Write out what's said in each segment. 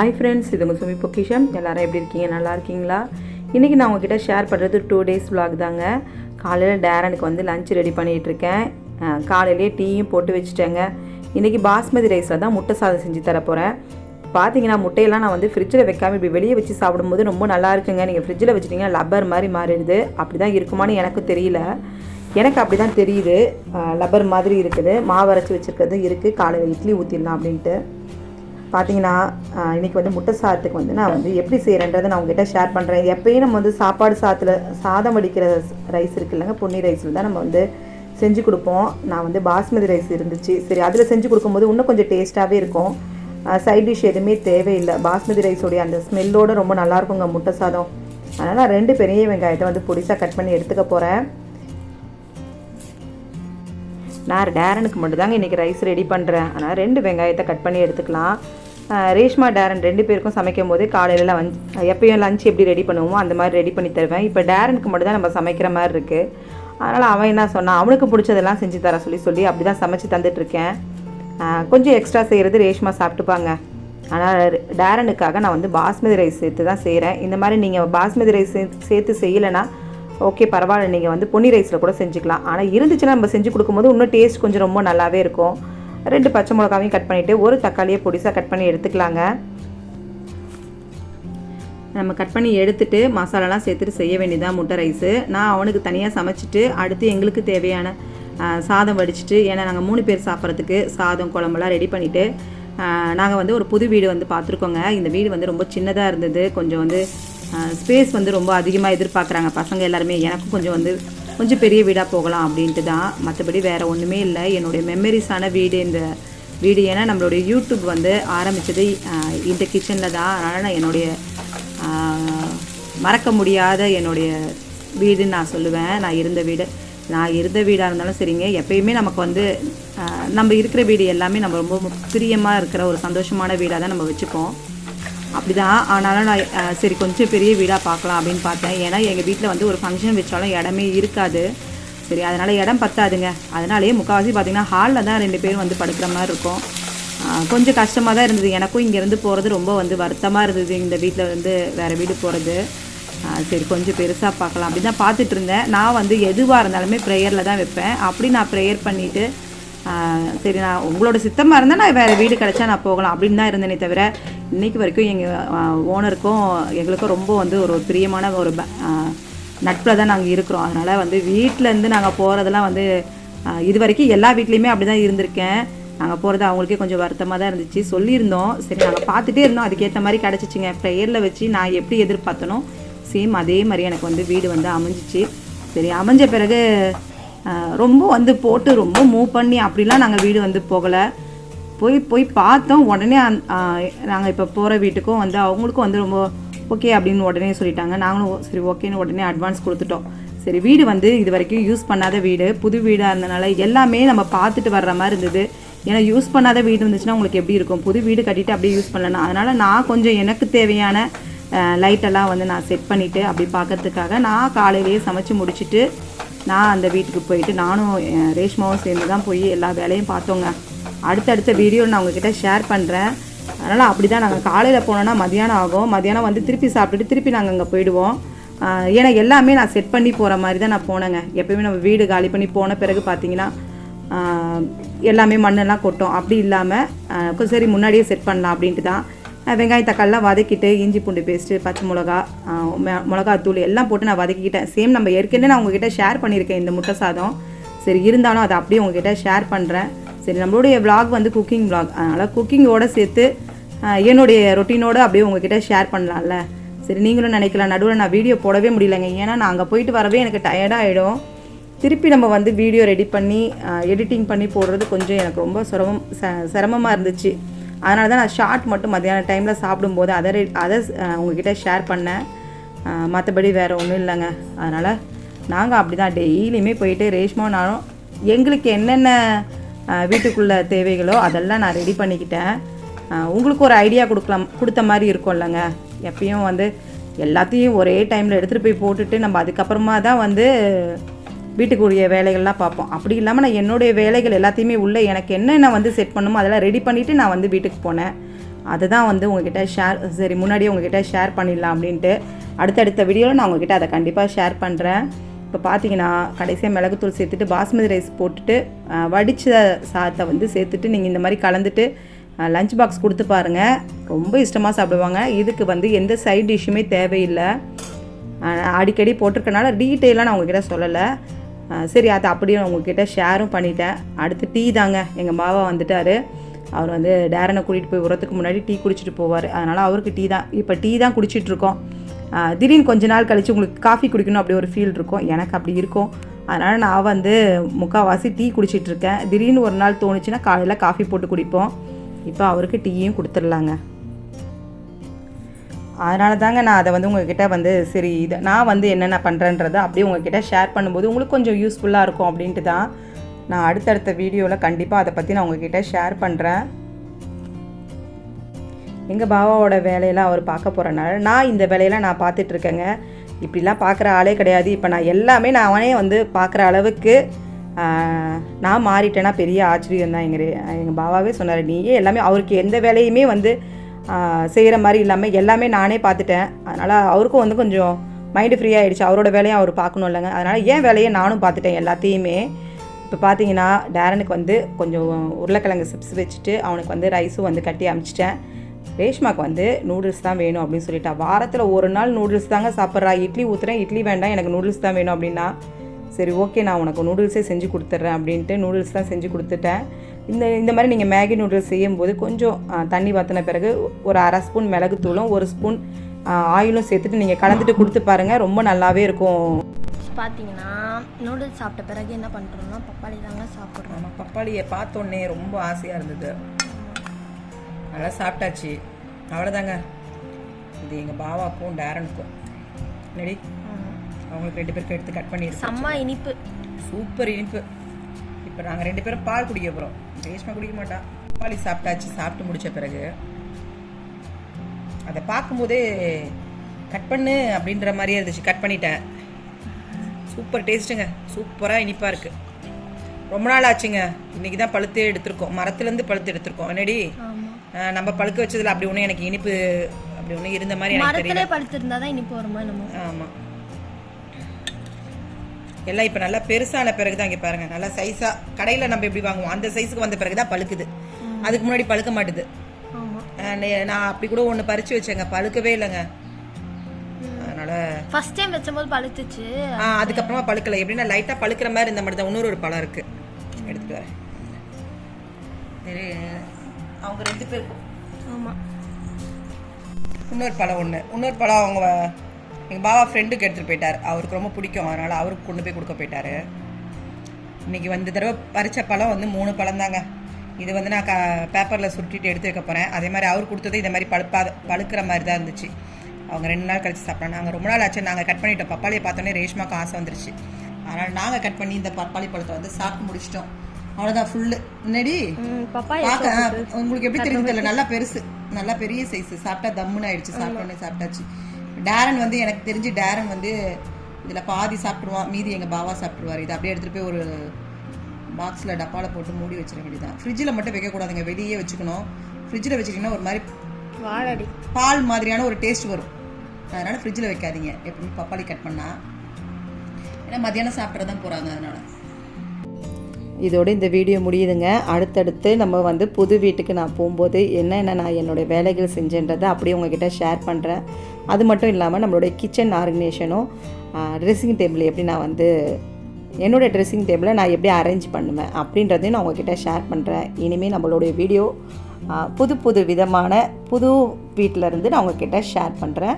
Hi friends, இது உங்கள் சுமிpokkisham. எல்லோரும் எப்படி இருக்கீங்க? நல்லா இருக்கீங்களா? இன்றைக்கி நான் உங்ககிட்ட ஷேர் பண்ணுறது 2 days vlog தாங்க. காலையில் டேரனுக்கு வந்து லஞ்ச் ரெடி பண்ணிகிட்ருக்கேன். காலையிலேயே டீயும் போட்டு வச்சுட்டேங்க. இன்றைக்கி பாஸ்மதி ரைஸில் தான் முட்டை சாதம் செஞ்சு தரப்போகிறேன். பார்த்தீங்கன்னா முட்டையெல்லாம் நான் வந்து ஃப்ரிட்ஜில் வைக்காமல் இப்படி வெளியே வச்சு சாப்பிடும்போது ரொம்ப நல்லா இருக்குங்க. நீங்கள் ஃப்ரிட்ஜில் வச்சுட்டிங்கன்னா லப்பர் மாதிரி மாறிடுது. அப்படி தான் இருக்குமான்னு எனக்கும் தெரியல. எனக்கு அப்படி தான் தெரியுது. லப்பர் மாதிரி இருக்குது. மாவு அரைச்சி வச்சுருக்கிறது இருக்குது. காலையில் இட்லி ஊற்றிடலாம் அப்படின்ட்டு. பார்த்தீங்கன்னா இன்றைக்கி வந்து முட்டை சாதத்துக்கு வந்து நான் வந்து எப்படி செய்கிறேன்றதை நான் உங்கள்கிட்ட ஷேர் பண்ணுறேன். எப்போயும் நம்ம வந்து சாதம் வடிக்கிற ரைஸ் இருக்குல்லங்க, பொன்னி ரைஸில் தான் நம்ம வந்து செஞ்சு கொடுப்போம். நான் வந்து பாஸ்மதி ரைஸ் இருந்துச்சு, சரி அதில் செஞ்சு கொடுக்கும்போது இன்னும் கொஞ்சம் டேஸ்ட்டாகவே இருக்கும். சைட் டிஷ் எதுவுமே தேவையில்லை. பாஸ்மதி ரைஸோடைய அந்த ஸ்மெல்லோடு ரொம்ப நல்லாயிருக்குங்க முட்டை சாதம். அதனால் 2 பெரிய வெங்காயத்தை வந்து பொடிசாக கட் பண்ணி எடுத்துக்க போகிறேன். நான் டேரனுக்கு மட்டும்தாங்க இன்றைக்கி ரைஸ் ரெடி பண்ணுறேன். ஆனால் 2 வெங்காயத்தை கட் பண்ணி எடுத்துக்கலாம். ரேஷ்மா டேரன் 2 பேருக்கும் சமைக்கும் போது காலையில் எப்பயும் லஞ்ச் எப்படி ரெடி பண்ணுவோமோ அந்த மாதிரி ரெடி பண்ணி தருவேன். இப்போ டேரனுக்கு மட்டும் தான் நம்ம சமைக்கிற மாதிரி இருக்குது. அதனால் அவன் என்ன சொன்னான், அவனுக்கு பிடிச்சதெல்லாம் செஞ்சு தர சொல்லி அப்படி தான் சமைச்சு தந்துட்டுருக்கேன். கொஞ்சம் எக்ஸ்ட்ரா செய்கிறது ரேஷ்மா சாப்பிட்டுப்பாங்க. ஆனால் டேரனுக்காக நான் வந்து பாஸ்மதி ரைஸ் சேர்த்து தான் செய்கிறேன். இந்த மாதிரி நீங்கள் பாஸ்மதி ரைஸ் சேர்த்து செய்யலைன்னா ஓகே பரவாயில்ல, நீங்கள் வந்து பொன்னி ரைஸில் கூட செஞ்சுக்கலாம். ஆனால் இருந்துச்சுன்னா நம்ம செஞ்சு கொடுக்கும்போது இன்னும் டேஸ்ட் கொஞ்சம் ரொம்ப நல்லாவே இருக்கும். 2 பச்சை மிளகாவையும் கட் பண்ணிவிட்டு 1 தக்காளியை பொடிசாக கட் பண்ணி எடுத்துக்கலாங்க. நம்ம கட் பண்ணி எடுத்துகிட்டு மசாலாலாம் சேர்த்துட்டு செய்ய வேண்டியதான் முட்டை ரைஸு. நான் அவனுக்கு தனியாக சமைச்சிட்டு அடுத்து எங்களுக்கு தேவையான சாதம் வடிச்சிட்டு, ஏன்னா நாங்கள் 3 பேர் சாப்பிட்றதுக்கு சாதம் குழம்புலாம் ரெடி பண்ணிவிட்டு நாங்கள் வந்து ஒரு புது வீடு வந்து பார்த்துருக்கோங்க. இந்த வீடு வந்து ரொம்ப சின்னதாக இருந்தது. கொஞ்சம் வந்து ஸ்பேஸ் வந்து ரொம்ப அதிகமாக எதிர்பார்க்குறாங்க பசங்க எல்லாருமே. எனக்கும் கொஞ்சம் பெரிய வீடாக போகலாம் அப்படின்ட்டு தான். மற்றபடி வேறு ஒன்றுமே இல்லை. என்னுடைய மெமரிஸான வீடு இந்த வீடு. ஏன்னா நம்மளுடைய யூடியூப் வந்து ஆரம்பித்தது இந்த கிச்சனில் தான். அதனால் நான் என்னுடைய மறக்க முடியாத என்னுடைய வீடுன்னு நான் சொல்லுவேன். நான் இருந்த வீடாக இருந்தாலும் சரிங்க, எப்பயுமே நமக்கு வந்து நம்ம இருக்கிற வீடு எல்லாமே நம்ம ரொம்ப பிரியமாக இருக்கிற ஒரு சந்தோஷமான வீடாக தான் நம்ம வச்சுப்போம். அப்படி தான். ஆனாலும் நான் சரி கொஞ்சம் பெரிய வீடாக பார்க்கலாம் அப்படின்னு பார்த்தேன். ஏன்னா எங்கள் வீட்டில் வந்து ஒரு ஃபங்க்ஷன் வச்சாலும் இடமே இருக்காது. சரி அதனால் இடம் பத்தாதுங்க. அதனாலேயே முக்கால்வாசி பார்த்திங்கன்னா ஹாலில் தான் 2 பேரும் வந்து படுக்கிற மாதிரி இருக்கும். கொஞ்சம் கஷ்டமாக தான் இருந்தது. எனக்கும் இங்கேருந்து போகிறது ரொம்ப வந்து வருத்தமாக இருந்தது, இந்த வீட்டில் வந்து வேறு வீடு போகிறது. சரி கொஞ்சம் பெருசாக பார்க்கலாம் அப்படி தான் பார்த்துட்டு இருந்தேன். நான் வந்து எதுவாக இருந்தாலுமே ப்ரேயரில் தான் வைப்பேன். அப்படி நான் ப்ரேயர் பண்ணிவிட்டு சரி நான் உங்களோட சித்தமாக இருந்தால் நான் வேறு வீடு கிடச்சா நான் போகலாம் அப்படின்னு தான் இருந்தேனே தவிர, இன்றைக்கி வரைக்கும் எங்கள் ஓனருக்கும் எங்களுக்கும் ரொம்ப வந்து ஒரு பிரியமான ஒரு நட்பில் தான் நாங்கள் இருக்கிறோம். அதனால் வந்து வீட்டிலேருந்து நாங்கள் போகிறதெல்லாம் வந்து இது வரைக்கும் எல்லா வீட்லேயுமே அப்படி தான் இருந்திருக்கேன். நாங்கள் போகிறது அவங்களுக்கே கொஞ்சம் வருத்தமாக தான் இருந்துச்சு. சொல்லியிருந்தோம், சரி நாங்கள் பார்த்துட்டே இருந்தோம். அதுக்கேற்ற மாதிரி கிடச்சிச்சிங்க. ப்ரேயரில் வச்சு நான் எப்படி எதிர்பார்த்தனோ சேம் அதே மாதிரி எனக்கு வந்து வீடு வந்து அமைஞ்சிச்சு. சரி அமைஞ்ச பிறகு ரொம்ப வந்து போட்டு ரொம்ப மூவ் பண்ணி அப்படிலாம் நாங்கள் வீடு வந்து போகலை. போய் பார்த்தோம். உடனே நாங்கள் இப்போ போகிற வீட்டுக்கும் வந்து அவங்களுக்கும் வந்து ரொம்ப ஓகே அப்படின்னு உடனே சொல்லிட்டாங்க. நாங்களும் சரி ஓகேன்னு உடனே அட்வான்ஸ் கொடுத்துட்டோம். சரி வீடு வந்து இது வரைக்கும் யூஸ் பண்ணாத வீடு, புது வீடாக இருந்தனால எல்லாமே நம்ம பார்த்துட்டு வர்ற மாதிரி இருந்தது. ஏன்னா யூஸ் பண்ணாத வீடு இருந்துச்சுன்னா உங்களுக்கு எப்படி இருக்கும், புது வீடு கட்டிட்டு அப்படியே யூஸ் பண்ணலன்னா. அதனால் நான் கொஞ்சம் எனக்கு தேவையான லைட்டெல்லாம் வந்து நான் செட் பண்ணிவிட்டு அப்படி பார்க்கறதுக்காக நான் காலையிலேயே சமைச்சு முடிச்சுட்டு நான் அந்த வீட்டுக்கு போயிட்டு நானும் ரேஷ்மாவும் சேர்ந்து தான் போய் எல்லா வேலையும் பார்த்தோங்க. அடுத்தடுத்த வீடியோ நான் உங்ககிட்ட ஷேர் பண்ணுறேன். அதனால் அப்படி தான் நாங்கள் காலையில் போனோன்னா மதியானம் ஆகும். மதியானம் வந்து திருப்பி சாப்பிட்டுட்டு திருப்பி நாங்கள் அங்கே போயிடுவோம். ஏன்னா எல்லாமே நான் செட் பண்ணி போகிற மாதிரி தான் நான் போனேங்க. எப்போயுமே நம்ம வீடு காலி பண்ணி போன பிறகு பார்த்திங்கன்னா எல்லாமே மண்ணெல்லாம் கொட்டும். அப்படி இல்லாமல் சரி முன்னாடியே செட் பண்ணலாம் அப்படின்ட்டு தான் வெங்காயம் தக்காளிலாம் வதக்கிட்டு இஞ்சி பூண்டு பேஸ்ட்டு பச்சை மிளகாத்தூள் எல்லாம் போட்டு நான் வதக்கிக்கிட்டேன். சேம் நம்ம ஏற்கனவே நான் உங்ககிட்ட ஷேர் பண்ணியிருக்கேன் இந்த முட்டை சாதம். சரி இருந்தாலும் அதை அப்படியே உங்ககிட்ட ஷேர் பண்ணுறேன். சரி நம்மளுடைய vlog வந்து குக்கிங் vlog, அதனால் குக்கிங்கோடு சேர்த்து என்னுடைய ரொட்டீனோடு அப்படியே உங்ககிட்ட ஷேர் பண்ணலாம்ல. சரி நீங்களும் நினைக்கலாம் நடுவில் நான் வீடியோ போடவே முடியலைங்க. ஏன்னா நான் அங்கே போயிட்டு வரவே எனக்கு டயர்டாகிடும். திருப்பி நம்ம வந்து வீடியோ ரெடி பண்ணி எடிட்டிங் பண்ணி போடுறது கொஞ்சம் எனக்கு ரொம்ப சிரமமாக இருந்துச்சு. அதனால தான் நான் ஷார்ட் மட்டும் மத்தியான டைமில் சாப்பிடும்போது அதை உங்ககிட்ட ஷேர் பண்ணேன். மற்றபடி வேறு ஒன்றும் இல்லைங்க. அதனால் நாங்கள் அப்படி தான் டெய்லியுமே போயிட்டு ரேஷ்மானாலும் எங்களுக்கு என்னென்ன வீட்டுக்குள்ளே தேவைகளோ அதெல்லாம் நான் ரெடி பண்ணிக்கிட்டேன். உங்களுக்கு ஒரு ஐடியா கொடுத்த மாதிரி இருக்கும் இல்லைங்க. எப்பயும் வந்து எல்லாத்தையும் ஒரே டைமில் எடுத்துகிட்டு போய் போட்டுட்டு நம்ம அதுக்கப்புறமா தான் வந்து வீட்டுக்குரிய வேலைகள்லாம் பார்ப்போம். அப்படி இல்லாமல் நான் என்னுடைய வேலைகள் எல்லாத்தையுமே உள்ளே எனக்கு என்னென்ன வந்து செட் பண்ணுமோ அதெல்லாம் ரெடி பண்ணிவிட்டு நான் வந்து வீட்டுக்கு போனேன். அதை தான் வந்து உங்ககிட்ட சரி முன்னாடியே உங்ககிட்ட ஷேர் பண்ணிடலாம் அப்படின்ட்டு அடுத்தடுத்த வீடியோவில் நான் உங்ககிட்ட அதை கண்டிப்பாக ஷேர் பண்ணுறேன். இப்போ பார்த்தீங்கன்னா கடைசியாக மிளகுத்தூள் சேர்த்துட்டு பாஸ்மதி ரைஸ் போட்டுட்டு வடித்த சாதத்தை வந்து சேர்த்துட்டு நீங்கள் இந்த மாதிரி கலந்துட்டு லஞ்ச் பாக்ஸ் கொடுத்து பாருங்கள், ரொம்ப இஷ்டமாக சாப்பிடுவாங்க. இதுக்கு வந்து எந்த சைட் டிஷ்ஷுமே தேவையில்லை. அடிக்கடி போட்டிருக்கனால டீட்டெயிலாக நான் உங்ககிட்ட சொல்லலை. சரி அதை அப்படியே உங்ககிட்ட ஷேரும் பண்ணிட்டேன். அடுத்து டீ தாங்க. எங்கள் மாவா வந்துட்டார். அவர் வந்து டேரனை கூட்டிகிட்டு போய் உரத்துக்கு முன்னாடி டீ குடிச்சிட்டு போவார். அதனால் அவருக்கு டீ தான். இப்போ டீ தான் குடிச்சிட்ருக்கோம். திடீர்னு கொஞ்ச நாள் கழித்து உங்களுக்கு காஃபி குடிக்கணும் அப்படி ஒரு ஃபீல் இருக்கும். எனக்கு அப்படி இருக்கும். அதனால் நான் வந்து முக்கால்வாசி டீ குடிச்சிட்ருக்கேன். திடீர்னு ஒரு நாள் தோணுச்சுன்னா காலையில் காஃபி போட்டு குடிப்போம். இப்போ அவருக்கு டீயும் கொடுத்துடலாங்க. அதனால தாங்க நான் அதை வந்து உங்கள்கிட்ட வந்து சரி இதை நான் வந்து என்னென்ன பண்ணுறேன்றதை அப்படியே உங்கள்கிட்ட ஷேர் பண்ணும்போது உங்களுக்கு கொஞ்சம் யூஸ்ஃபுல்லாக இருக்கும் அப்படின்ட்டு தான் நான் அடுத்தடுத்த வீடியோவில் கண்டிப்பாக அதை பற்றி நான் உங்கள்கிட்ட ஷேர் பண்ணுறேன். எங்கள் பாபாவோட வேலையெல்லாம் அவர் பார்க்க போகிறனால நான் இந்த வேலையெல்லாம் நான் பார்த்துட்ருக்கேங்க. இப்படிலாம் பார்க்குற ஆளே கிடையாது. இப்போ நான் எல்லாமே நானே வந்து பார்க்குற அளவுக்கு நான் மாறிட்டேன்னா பெரிய ஆச்சரியம் தான். எங்கள் பாபாவே சொன்னார், நீயே எல்லாமே அவருக்கு எந்த வேலையுமே வந்து செய்கிற மாதிரி இல்லாமல் எல்லாமே நானே பார்த்துட்டேன். அதனால் அவருக்கும் வந்து கொஞ்சம் மைண்டு ஃப்ரீ ஆகிடுச்சு. அவரோட வேலையும் அவர் பார்க்கணும் இல்லைங்க. அதனால் என் வேலையை நானும் பார்த்துட்டேன் எல்லாத்தையுமே. இப்போ பார்த்தீங்கன்னா டேரனுக்கு வந்து கொஞ்சம் உருளைக்கிழங்கு சிப்ஸ் வச்சுட்டு அவனுக்கு வந்து ரைஸும் வந்து கட்டி அனுப்பிச்சிட்டேன். ரேஷ்மாவுக்கு வந்து நூடுல்ஸ் தான் வேணும் அப்படின்னு சொல்லிட்டா. வாரத்தில் ஒரு நாள் நூடுல்ஸ் தாங்க சாப்பிட்றா. இட்லி ஊற்றுறேன், இட்லி வேண்டாம் எனக்கு நூடுல்ஸ் தான் வேணும் அப்படின்னா சரி ஓகே நான் உனக்கு நூடுல்ஸே செஞ்சு கொடுத்துட்றேன் அப்படின்ட்டு நூடுல்ஸ் தான் செஞ்சு கொடுத்துட்டேன். இந்த மாதிரி நீங்கள் மேகி நூடுல்ஸ் செய்யும்போது கொஞ்சம் தண்ணி ஊற்றின பிறகு ஒரு அரை ஸ்பூன் மிளகுத்தூளும் ஒரு ஸ்பூன் ஆயிலும் சேர்த்துட்டு நீங்கள் கலந்துட்டு கொடுத்து பாருங்கள், ரொம்ப நல்லாவே இருக்கும். பார்த்தீங்கன்னா நூடுல்ஸ் சாப்பிட்ட பிறகு என்ன பண்ணுறோம்னா பப்பாளி தாங்க சாப்பிட்றோம். நம்ம பப்பாளியை பார்த்தோன்னே ரொம்ப ஆசையாக இருந்தது. நல்லா சாப்பிட்டாச்சு. அவ்வளோதாங்க. இது எங்கள் பாவாக்கும் டேரனுக்கும் நடி அவங்களுக்கு 2 பேருக்கு எடுத்து கட் பண்ணிடுறோம். செம்ம இனிப்பு, சூப்பர் இனிப்பு. இப்போ நாங்கள் 2 பேரும் பால் குடிக்க போகிறோம். ரேஷ்மா குடிக்க மாட்டா. பப்பாளி சாப்பிட்டாச்சு. சாப்பிட்டு முடித்த பிறகு அதை பார்க்கும்போதே கட் பண்ணு அப்படின்ற மாதிரியே இருந்துச்சு. கட் பண்ணிட்டேன். சூப்பர் டேஸ்ட்டுங்க. சூப்பராக இனிப்பாக இருக்குது. ரொம்ப நாள் ஆச்சுங்க. இன்றைக்கி தான் பழுத்து எடுத்திருக்கோம். மரத்துலேருந்து பழுத்து எடுத்திருக்கோம். என்னடி நம்ம பழுக்க வச்சதில் அப்படி ஒன்றும் எனக்கு இனிப்பு அப்படி ஒன்றும் இருந்த மாதிரி எனக்கு தெரியல. பழுத்து இருந்தால் தான் இனிப்பு வருமா நம்ம? ஆமாம். எல்லாம் இப்போ நல்லா பெருசான பிறகு தான் இங்கே பாருங்கள் நல்லா சைஸாக கடையில் நம்ம எப்படி வாங்குவோம் அந்த சைஸுக்கு வந்த பிறகு தான் பழுக்குது. அதுக்கு முன்னாடி பழுக்க மாட்டுது. நான் அப்படி கூட ஒன்று பறித்து வச்சேங்க, பழுக்கவே இல்லைங்க. அதனால ஃபர்ஸ்ட் டைம் வச்சபோது பழுத்துச்சு. அதுக்கப்புறமா பழுக்கலை. எப்படின்னா லைட்டாக பழுக்கிற மாதிரி இந்த மாதிரி தான். இன்னொரு பழம் இருக்குது, எடுத்துகிட்டு வரேன். சரி அவங்க 2 பேருக்கும். ஆமாம். இன்னொரு பழம் ஒன்று. இன்னொரு பழம் அவங்க எங்கள் பாபா ஃப்ரெண்டுக்கு எடுத்துகிட்டு போயிட்டார். அவருக்கு ரொம்ப பிடிக்கும். அதனால் அவருக்கு கொண்டு போய் கொடுக்க போயிட்டார். இன்றைக்கி வந்து தடவை பறித்த பழம் வந்து 3 பழம் தாங்க. இது வந்து நான் பேப்பரில் சுருட்டிட்டு எடுத்து வைக்க போகிறேன். அதே மாதிரி அவர் கொடுத்தது இந்த மாதிரி பழுக்கிற மாதிரி தான் இருந்துச்சு. அவங்க 2 நாள் கழிச்சு சாப்பிட்டோம். நாங்கள் ரொம்ப நாள் ஆச்சு நாங்கள் கட் பண்ணிட்டோம். பப்பாளியை பார்த்தோன்னே ரேஷ்மாவுக்கு ஆசை வந்துருச்சு. அதனால் நாங்கள் கட் பண்ணி இந்த பப்பாளி பழத்தை வந்து சாப்பிட்டு முடிச்சிட்டோம். அவ்வளோதான் ஃபுல்லு. முன்னாடி பார்க்க உங்களுக்கு எப்படி தெரியுது தெரியல, நல்லா பெருசு, நல்லா பெரிய சைஸு. சாப்பிட்டா தம்முன்னு ஆயிடுச்சு. சாப்பிட்டோன்னே சாப்பிட்டாச்சு. டேரன் வந்து எனக்கு தெரிஞ்சு டேரன் வந்து இதில் பாதி சாப்பிட்ருவான், மீதி எங்கள் பாவா சாப்பிட்ருவார். இதை அப்படியே எடுத்துகிட்டு போய் ஒரு பாக்ஸில் டப்பாவில் போட்டு மூடி வச்சிட வேண்டியதான். ஃப்ரிட்ஜில் மட்டும் வைக்கக்கூடாதுங்க, வெளியே வச்சுக்கணும். ஃப்ரிட்ஜில் வச்சுக்கிட்டிங்கன்னா ஒரு மாதிரி வாழடி பால் மாதிரியான ஒரு டேஸ்ட் வரும். அதனால் ஃப்ரிட்ஜில் வைக்காதீங்க எப்பவுமே பப்பாளி கட் பண்ணால். ஏன்னா மத்தியானம் சாப்பிட்றது தான் போகிறாங்க. அதனால் இதோடு இந்த வீடியோ முடியுதுங்க. அடுத்தடுத்து நம்ம வந்து புது வீட்டுக்கு நான் போகும்போது என்னென்ன நான் என்னுடைய வேலைகள் செஞ்சேன்றதை அப்படியே உங்ககிட்ட ஷேர் பண்ணுறேன். அது மட்டும் இல்லாமல் நம்மளுடைய கிச்சன் ஆர்கனைசேஷனும் ட்ரெஸ்ஸிங் டேபிள் எப்படி நான் வந்து என்னோடய ட்ரெஸ்ஸிங் டேபிளை நான் எப்படி அரேஞ்ச் பண்ணுவேன் அப்படின்றதையும் நான் உங்ககிட்ட ஷேர் பண்ணுறேன். இனிமேல் நம்மளுடைய வீடியோ புது விதமான புது வீட்டிலருந்து நான் உங்ககிட்ட ஷேர் பண்ணுறேன்.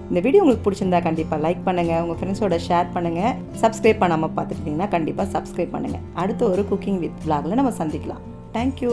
இந்த வீடியோ உங்களுக்கு பிடிச்சிருந்தா கண்டிப்பாக லைக் பண்ணுங்கள், உங்கள் ஃப்ரெண்ட்ஸோட ஷேர் பண்ணுங்கள். சப்ஸ்கிரைப் பண்ணாமல் பார்த்துக்கிட்டிங்கன்னா கண்டிப்பாக சப்ஸ்கிரைப் பண்ணுங்கள். அடுத்த ஒரு குக்கிங் வித் vlogல நம்ம சந்திக்கலாம். தேங்க்யூ.